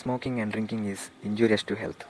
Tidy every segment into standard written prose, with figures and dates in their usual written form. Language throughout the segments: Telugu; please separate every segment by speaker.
Speaker 1: smoking and drinking is injurious to health.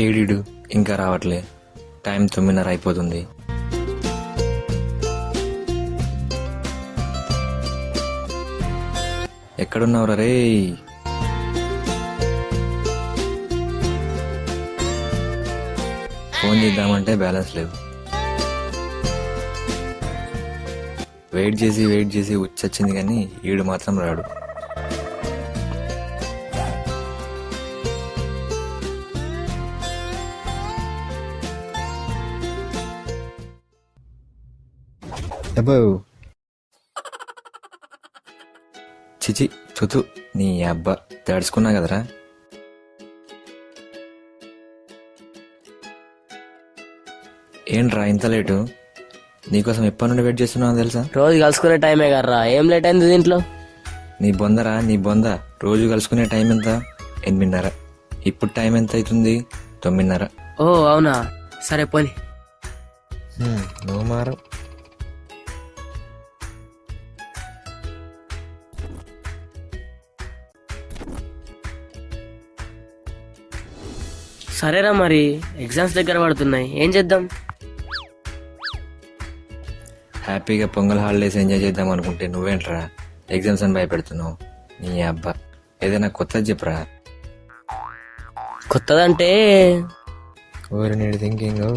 Speaker 1: ఏడిడు ఇంకా రావట్లే, టైం 9:30 అయిపోతుంది. ఎక్కడున్నావురా రే? ఫోన్ చేద్దామంటే బ్యాలెన్స్ లేవు. వెయిట్ చేసి ఉచ్చొచ్చింది కానీ ఈడు మాత్రం రాడు. అబ్బో చిచి తుతు, నీ అబ్బా తడుచుకున్నా కదరా. ఏంట్రా ఇంత లేటు? నీకోసం ఎప్పటి నుండి వెయిట్ చేస్తున్నావు తెలుసా?
Speaker 2: రోజు కలుసుకునే టైమే కదరా, ఏం లేట్ అయింది దీంట్లో?
Speaker 1: నీ బొందరా నీ బొంద. రోజు కలుసుకునే టైం ఎంత? 8:30. ఇప్పుడు టైం ఎంత అవుతుంది? 9:30.
Speaker 2: ఓ అవునా, సరే పోని.
Speaker 1: నువ్వు మారు.
Speaker 2: సరేరా, మరి ఎగ్జామ్స్ దగ్గర పడుతున్నాయి, ఏం చేద్దాం?
Speaker 1: హ్యాపీగా పొంగల్ హాలిడేస్ ఎంజాయ్ చేద్దాం అనుకుంటే నువ్వేంట్రా ఎగ్జామ్స్ అని భయపెడుతున్నావు? నీ అబ్బా, ఏదైనా కొత్తది చెప్పరా.
Speaker 2: కొత్తదంటే
Speaker 1: నీడు థింకింగ్.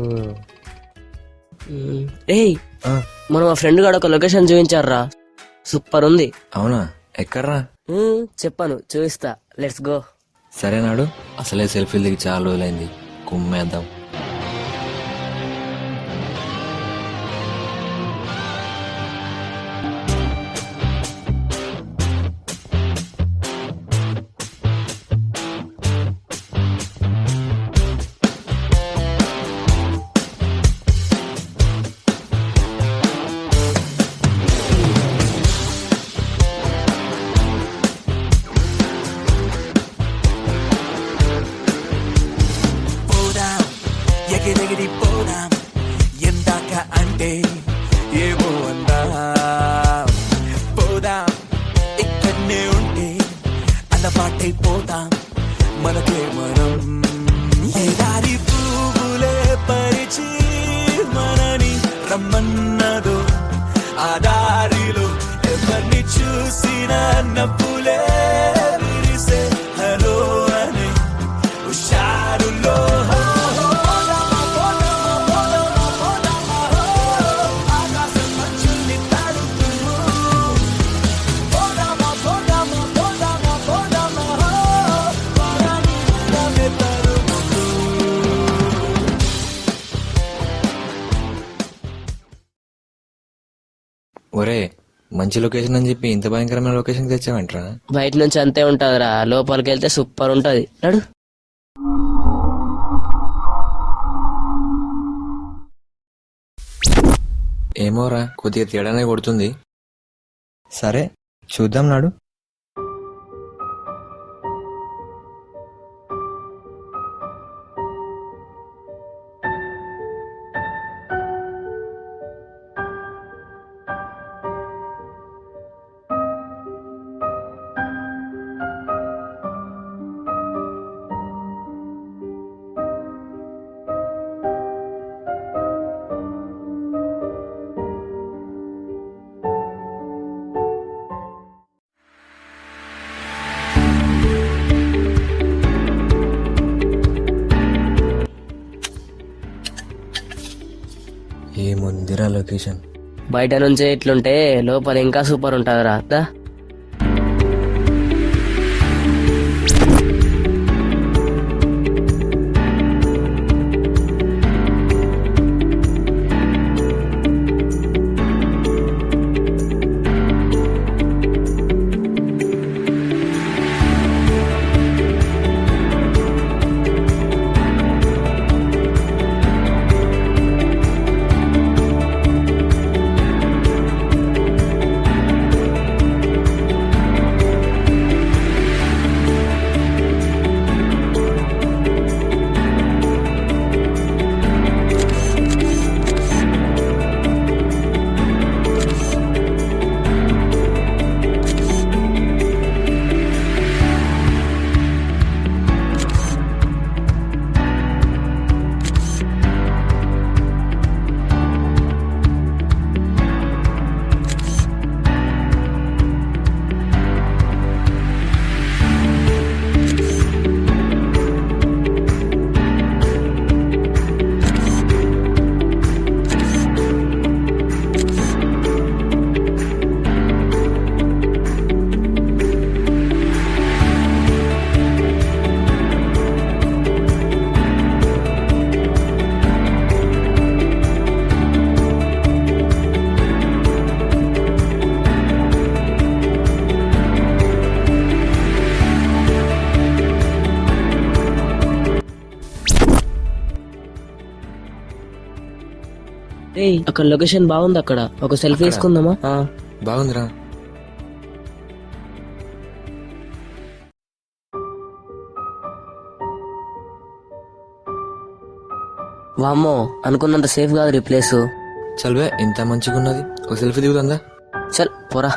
Speaker 2: ఏయ్, మన మా ఫ్రెండ్ గాడు ఒక లొకేషన్ చూపించారా, సూపర్ ఉంది.
Speaker 1: అవునా, ఎక్కడ్రా?
Speaker 2: చెప్పాను, చూపిస్తా, లెట్స్ గో.
Speaker 1: సరే నాడు, అసలే సెల్ఫీలు దిగి చాలా రోజులైంది, కుమ్మేద్దాం.
Speaker 3: పోదాం ఎందాక అంటే ఏమో అందా. పోదాం ఇక్కడనే ఉంటే అలవాటైపోతాం మనకే మనం. ఏ దారి పువ్వులే పరిచి మనని రమ్మన్నదో, ఆ దారిలో ఎవరిని చూసినా నవ్వులే విరిసే హలో అని హుషారులో.
Speaker 1: ఒరే, మంచి లొకేషన్ అని చెప్పి ఇంత భయంకరమైన లొకేషన్ తెచ్చావంట్రా?
Speaker 2: బయట నుంచి అంతే ఉంటదిరా, లోపలికి వెళ్తే సూపర్ ఉంటది. నడు.
Speaker 1: ఏమోరా, కొద్దిగా తేడానే కొడుతుంది. సరే చూద్దాం నాడు. ఏముందిరా లొకేషన్.
Speaker 2: బయట నుంచే ఇట్లుంటే లోపల ఇంకా సూపర్ ఉంటుందిరా. దా. ఏయ్, అక్కడ లొకేషన్ బాగుంది. అక్కడ ఒక సెల్ఫీ తీసుకుందామా?
Speaker 1: బాగుందిరా.
Speaker 2: వామ్మో, అనుకున్నంత సేఫ్ కాదు ఈ ప్లేస్.
Speaker 1: చల్వే, ఇంత మంచిగా ఉన్నది, ఒక సెల్ఫీ దిగుతుందా?
Speaker 2: చల్ పోరా.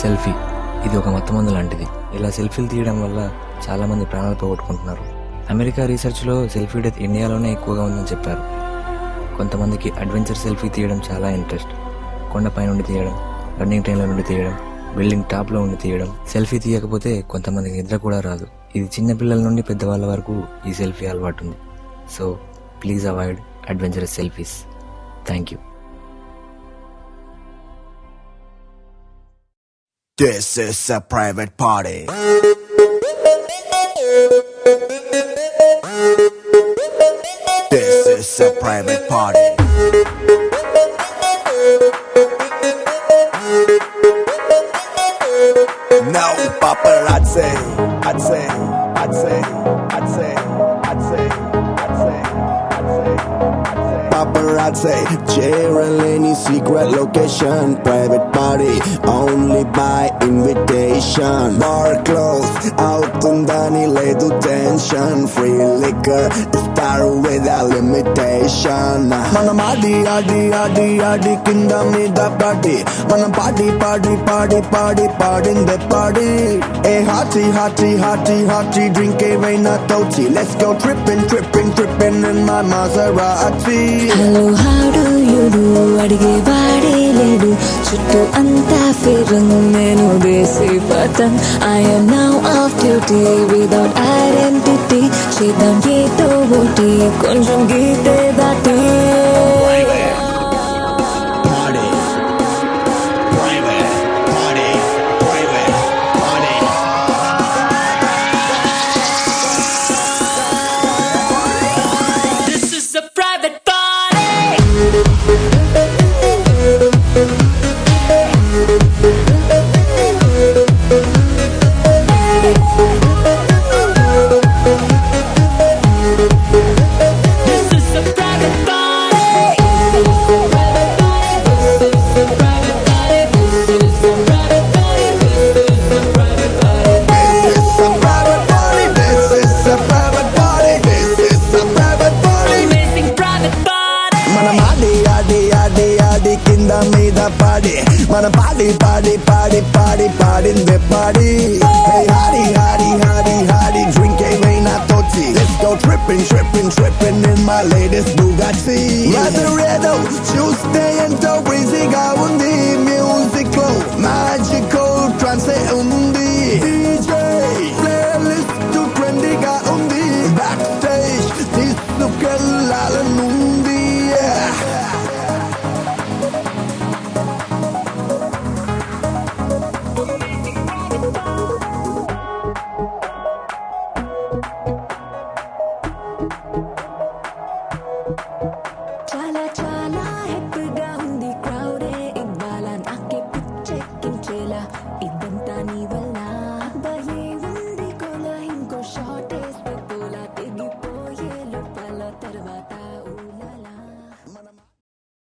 Speaker 1: సెల్ఫీ ఇది ఒక మత్తమందు లాంటిది. ఇలా సెల్ఫీలు తీయడం వల్ల చాలా మంది ప్రాణాలు పోగొట్టుకుంటున్నారు. అమెరికా రీసెర్చ్లో సెల్ఫీ డెత్ ఇండియాలోనే ఎక్కువగా ఉందని చెప్పారు. కొంతమందికి అడ్వెంచర్ సెల్ఫీ తీయడం చాలా ఇంట్రెస్ట్. కొండపై నుండి తీయడం, రన్నింగ్ ట్రైన్లో నుండి తీయడం, బిల్డింగ్ టాప్లో ఉండి తీయడం. సెల్ఫీ తీయకపోతే కొంతమందికి నిద్ర కూడా రాదు. ఇది చిన్న పిల్లల నుండి పెద్దవాళ్ళ వరకు ఈ సెల్ఫీ అలవాటు ఉంది. So please avoid adventurous selfies. Thank you.
Speaker 3: This is a private party. This is a private party. No paparazzi. I'd say, I'd say, I'd say, I'd say, I'd say, I'd say, I'd say. Paparazzi, Jaron Lenny secret location, private party, only by invitation. Bar closed, out undani ledu tension, free liquor, start without limitation. Manam adi adi adi adi kinda mida party, manam party party party party party in the party. Hey hearty hearty hearty hearty, drink a veina toti, let's go tripping tripping tripping in my Maserati.
Speaker 4: Hello, how do you do? అడిగే వాడే లేడు, చుట్టూ అంతా ఫిరంగ్, నేను దేశీ పతం. I am now off duty without identity. చేద్దాం ఏదో ఒకటి, కొంచెం గీతే దాటి.
Speaker 3: my latest Bugatti. Rather ఏదో చూస్తే ఎంతో breezy గా ఉంది. Music లో magical trance ఉంది.